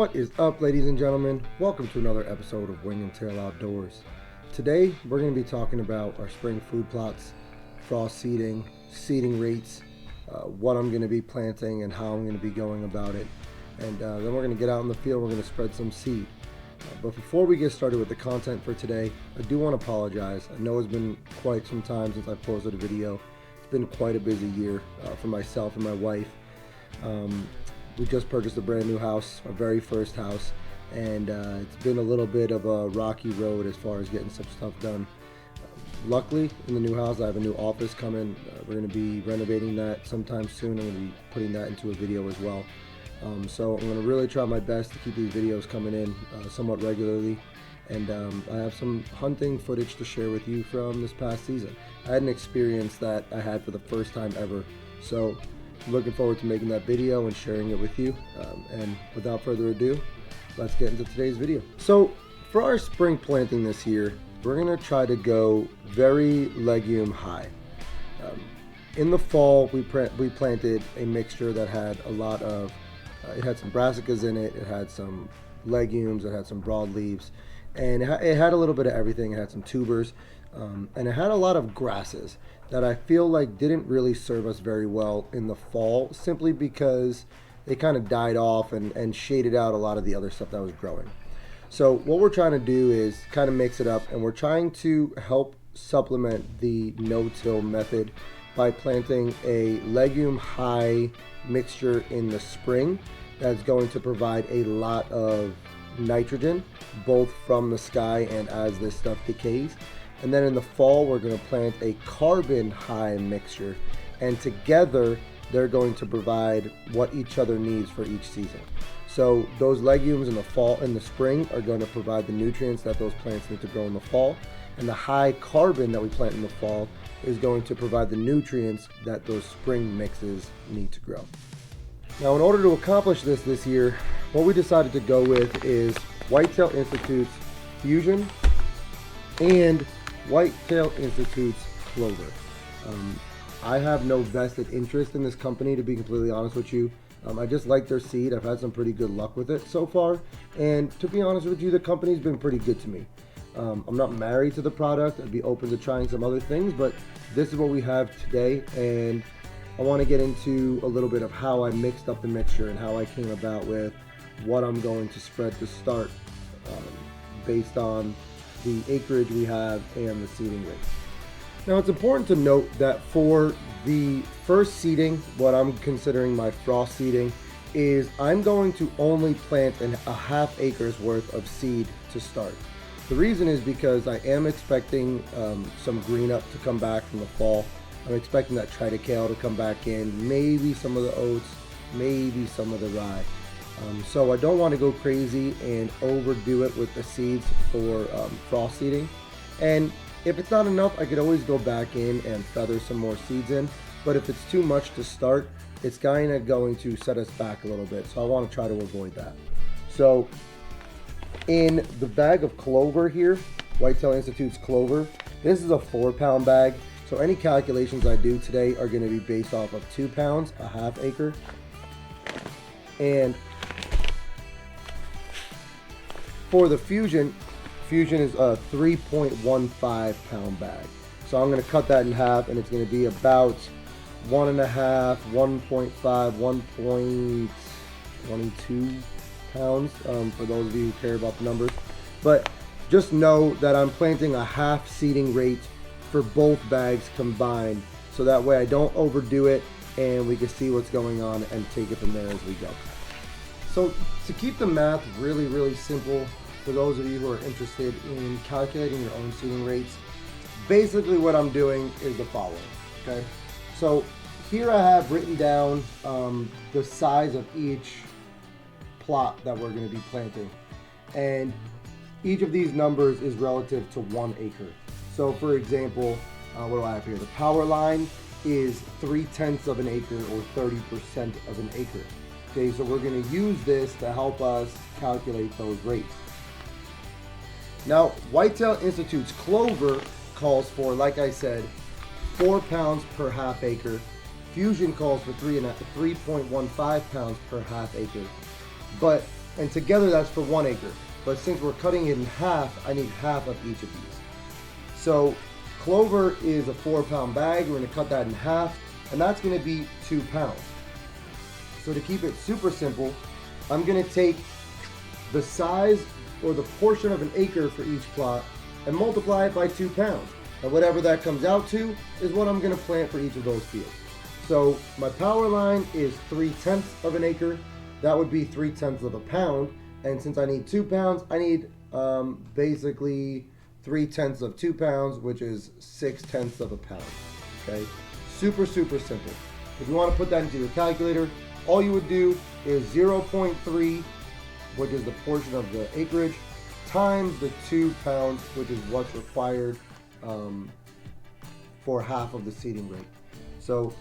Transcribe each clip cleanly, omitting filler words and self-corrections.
What is up, ladies and gentlemen? Welcome to another episode of Wing and Tail Outdoors. Today, we're going to be talking about our spring food plots, frost seeding, seeding rates, what I'm going to be planting and how I'm going to be going about it. And then we're going to get out in the field, we're going to spread some seed. But before we get started with the content for today, I do want to apologize. I know it's been quite some time since I posted a video. It's been quite a busy year for myself and my wife. We just purchased a brand new house, our very first house, and it's been a little bit of a rocky road as far as getting some stuff done. Luckily, in the new house, I have a new office coming. We're going to be renovating that sometime soon. I'm going to be putting that into a video as well. So I'm going to really try my best to keep these videos coming in somewhat regularly. And I have some hunting footage to share with you from this past season. I had an experience that I had for the first time ever. So I'm looking forward to making that video and sharing it with you. And without further ado, let's get into today's video. So for our spring planting this year, we're going to try to go very legume high. In the fall, we planted a mixture that had a lot of, it had some brassicas in it, it had some legumes, it had some broadleaves, and it had a little bit of everything. It had some tubers, and it had a lot of grasses that I feel like didn't really serve us very well in the fall, simply because they kind of died off and shaded out a lot of the other stuff that was growing. So what we're trying to do is kind of mix it up, and we're trying to help supplement the no-till method by planting a legume high mixture in the spring that's going to provide a lot of nitrogen, both from the sky and as this stuff decays. And then in the fall, we're going to plant a carbon high mixture, and together they're going to provide what each other needs for each season. So those legumes in the fall and the spring are going to provide the nutrients that those plants need to grow in the fall, and the high carbon that we plant in the fall is going to provide the nutrients that those spring mixes need to grow. Now, in order to accomplish this year, what we decided to go with is Whitetail Institute's Fusion and Whitetail Institute's Clover. I have no vested interest in this company, to be completely honest with you. I just like their seed. I've had some pretty good luck with it so far, and to be honest with you, the company's been pretty good to me. I'm not married to the product. I'd be open to trying some other things, but this is what we have today, and I want to get into a little bit of how I mixed up the mixture and how I came about with what I'm going to spread to start based on the acreage we have and the seeding rate. Now, it's important to note that for the first seeding, what I'm considering my frost seeding, is I'm going to only plant a half acre's worth of seed to start. The reason is because I am expecting some green up to come back from the fall. I'm expecting that triticale to come back in, maybe some of the oats, maybe some of the rye. So I don't want to go crazy and overdo it with the seeds for frost seeding. And if it's not enough, I could always go back in and feather some more seeds in. But if it's too much to start, it's kind of going to set us back a little bit. So I want to try to avoid that. So in the bag of clover here, Whitetail Institute's clover, this is a 4-pound bag. So any calculations I do today are going to be based off of 2 pounds, a half acre. And for the Fusion is a 3.15 pound bag. So I'm going to cut that in half, and it's going to be about 1.5, 1.5, 1.22 pounds for those of you who care about the numbers. But just know that I'm planting a half seeding rate for both bags combined, so that way I don't overdo it and we can see what's going on and take it from there as we go. So to keep the math really, really simple, for those of you who are interested in calculating your own seeding rates, basically what I'm doing is the following, okay? So here I have written down the size of each plot that we're going to be planting, and each of these numbers is relative to 1 acre. So for example, what do I have here? The power line is 3/10 of an acre, or 30% of an acre. Okay, so we're going to use this to help us calculate those rates. Now, Whitetail Institute's clover calls for, like I said, 4 pounds per half acre. Fusion calls for 3.15 pounds per half acre. But And together that's for 1 acre. But since we're cutting it in half, I need half of each of these. So clover is a 4-pound bag. We're gonna cut that in half, and that's gonna be 2 pounds. So to keep it super simple, I'm gonna take the size or the portion of an acre for each plot and multiply it by 2 pounds. And whatever that comes out to is what I'm gonna plant for each of those fields. So my power line is 3/10 of an acre. That would be 3/10 of a pound. And since I need 2 pounds, I need basically 3/10 of 2 pounds, which is 6/10 of a pound. Okay, super simple. If you want to put that into your calculator, all you would do is 0.3, which is the portion of the acreage, times the 2 pounds, which is what's required for half of the seeding rate. So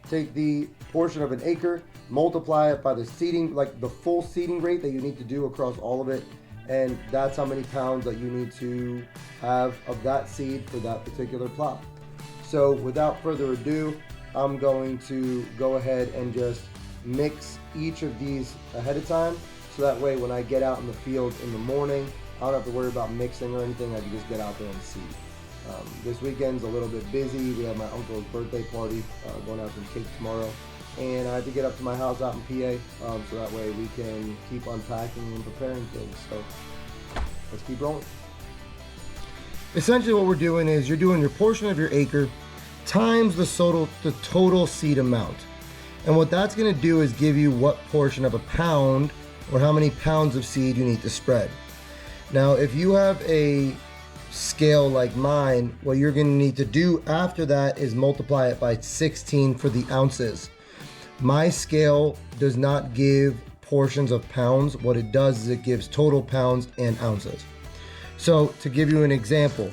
take the portion of an acre, multiply it by the seeding, like the full seeding rate that you need to do across all of it, and that's how many pounds that you need to have of that seed for that particular plot. So without further ado, I'm going to go ahead and just mix each of these ahead of time, so that way when I get out in the field in the morning, I don't have to worry about mixing or anything. I can just get out there and seed. This weekend's a little bit busy. We have my uncle's birthday party, going out some cake tomorrow, and I have to get up to my house out in PA, so that way we can keep unpacking and preparing things. So let's keep rolling. Essentially what we're doing is you're doing your portion of your acre times the total seed amount. And what that's going to do is give you what portion of a pound or how many pounds of seed you need to spread. Now, if you have a scale like mine, what you're going to need to do after that is multiply it by 16 for the ounces. My scale does not give portions of pounds. What it does is it gives total pounds and ounces. So to give you an example,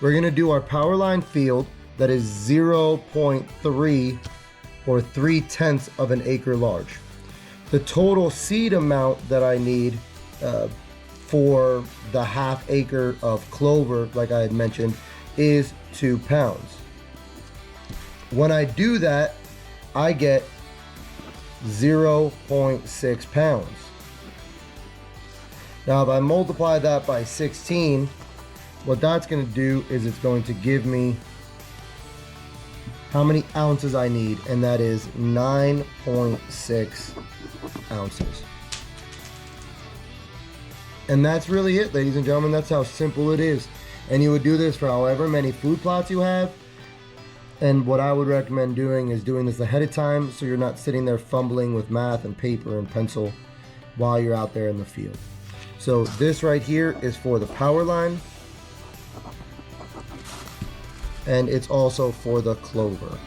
we're going to do our power line field that is 0.3 or 3/10 of an acre large. The total seed amount that I need for the half acre of clover, like I had mentioned, is 2 pounds. When I do that, I get 0.6 pounds. Now, if I multiply that by 16, what that's going to do is it's going to give me how many ounces I need, and that is 9.6 ounces. And that's really it, ladies and gentlemen. That's how simple it is. And you would do this for however many food plots you have. And what I would recommend doing is doing this ahead of time, so you're not sitting there fumbling with math and paper and pencil while you're out there in the field. So this right here is for the power line, and it's also for the clover.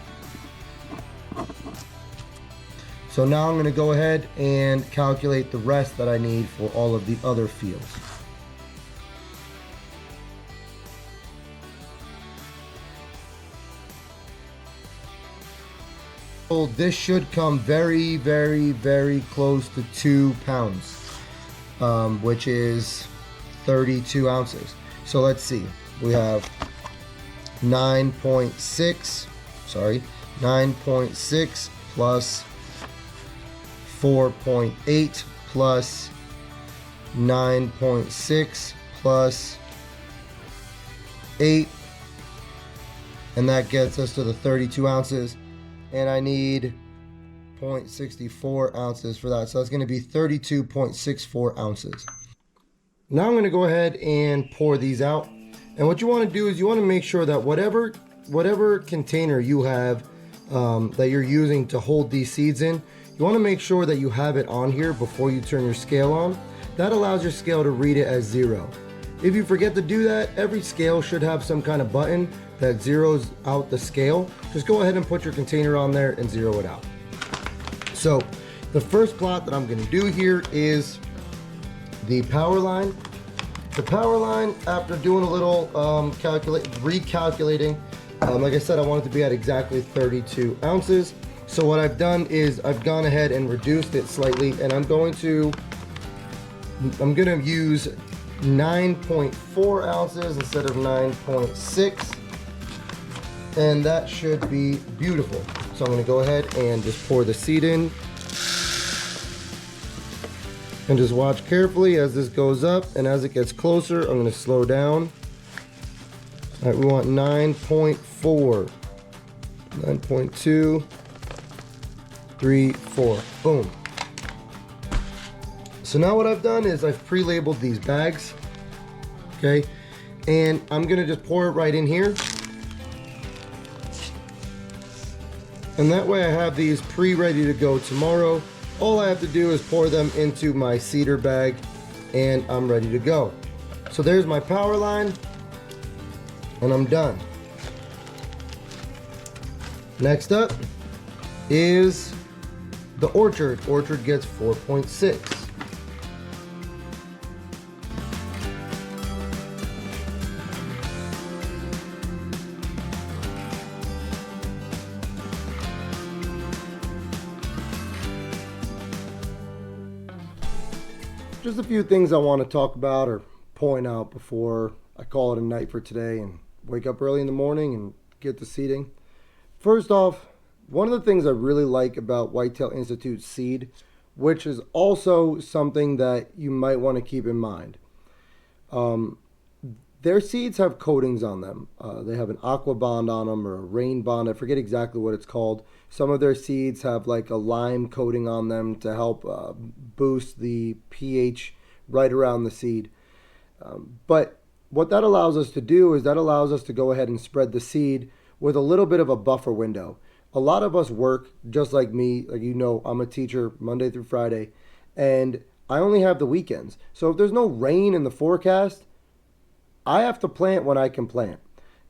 So now I'm going to go ahead and calculate the rest that I need for all of the other fields. So this should come very close to 2 pounds, which is 32 ounces. So let's see, we have 9.6 plus 4.8 plus 9.6 plus 8, and that gets us to the 32 ounces, and I need 0.64 ounces for that, so that's going to be 32.64 ounces. Now I'm going to go ahead and pour these out, and what you want to do is you want to make sure that whatever container you have that you're using to hold these seeds in, you want to make sure that you have it on here before you turn your scale on. That allows your scale to read it as 0. If you forget to do that, every scale should have some kind of button that zeroes out the scale. Just go ahead and put your container on there and zero it out. So the first plot that I'm going to do here is the power line. The power line, after doing a little recalculating, like I said, I want it to be at exactly 32 ounces. So what I've done is I've gone ahead and reduced it slightly, and I'm going to use 9.4 ounces instead of 9.6, and that should be beautiful. So I'm going to go ahead and just pour the seed in. And just watch carefully as this goes up, and as it gets closer, I'm gonna slow down. All right, we want 9.4, 9.2, 3, 4, boom. So now what I've done is I've pre-labeled these bags, okay? And I'm gonna just pour it right in here. And that way I have these pre-ready to go tomorrow. All I have to do is pour them into my cedar bag and I'm ready to go. So there's my power line and I'm done. Next up is the orchard. Orchard gets 4.6. Just a few things I want to talk about or point out before I call it a night for today and wake up early in the morning and get to seeding. First off, one of the things I really like about Whitetail Institute seed, which is also something that you might want to keep in mind. Their seeds have coatings on them. They have an aqua bond on them or a rain bond. I forget exactly what it's called. Some of their seeds have like a lime coating on them to help boost the pH right around the seed. But what that allows us to do is that allows us to go ahead and spread the seed with a little bit of a buffer window. A lot of us work just like me. Like, you know, I'm a teacher Monday through Friday, and I only have the weekends. So if there's no rain in the forecast, I have to plant when I can plant.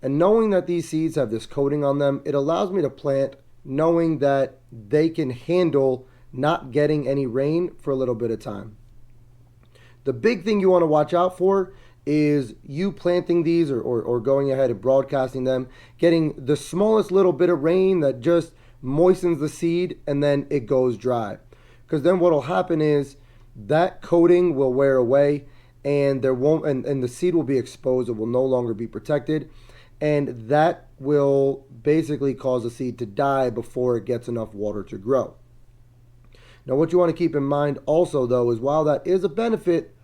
And knowing that these seeds have this coating on them, it allows me to plant knowing that they can handle not getting any rain for a little bit of time. The big thing you want to watch out for is you planting these or going ahead and broadcasting them, getting the smallest little bit of rain that just moistens the seed and then it goes dry. Because then what will happen is that coating will wear away and there won't and the seed will be exposed. It will no longer be protected, and that will basically cause the seed to die before it gets enough water to grow. Now what you want to keep in mind also though is while that is a benefit,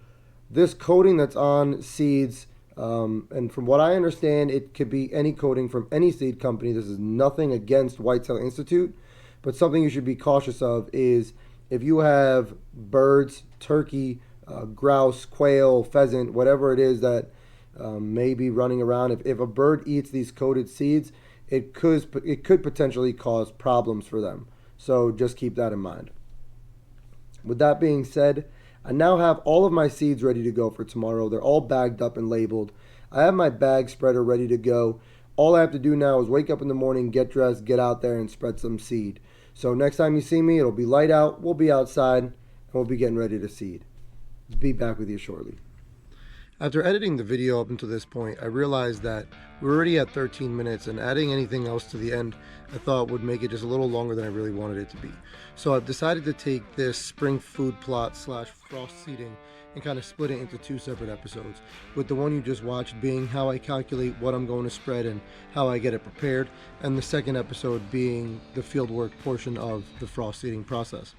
this coating that's on seeds, and from what I understand, it could be any coating from any seed company. This is nothing against Whitetail Institute, but something you should be cautious of is if you have birds, turkey, grouse, quail, pheasant, whatever it is that may be running around. If a bird eats these coated seeds, it could potentially cause problems for them. So just keep that in mind. With that being said, I now have all of my seeds ready to go for tomorrow. They're all bagged up and labeled. I have my bag spreader ready to go. All I have to do now is wake up in the morning, get dressed, get out there and spread some seed. So next time you see me, it'll be light out, we'll be outside, and we'll be getting ready to seed. Be back with you shortly. After editing the video up until this point, I realized that we're already at 13 minutes and adding anything else to the end I thought would make it just a little longer than I really wanted it to be. So I've decided to take this spring food plot / frost seeding and kind of split it into two separate episodes, with the one you just watched being how I calculate what I'm going to spread and how I get it prepared, and the second episode being the fieldwork portion of the frost seeding process.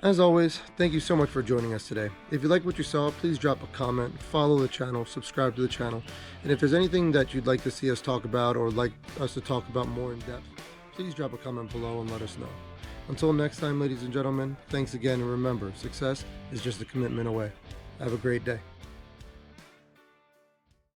As always, thank you so much for joining us today. If you like what you saw, please drop a comment, follow the channel, subscribe to the channel, and if there's anything that you'd like to see us talk about or like us to talk about more in depth, please drop a comment below and let us know. Until next time, ladies and gentlemen, thanks again, and remember, success is just a commitment away. Have a great day.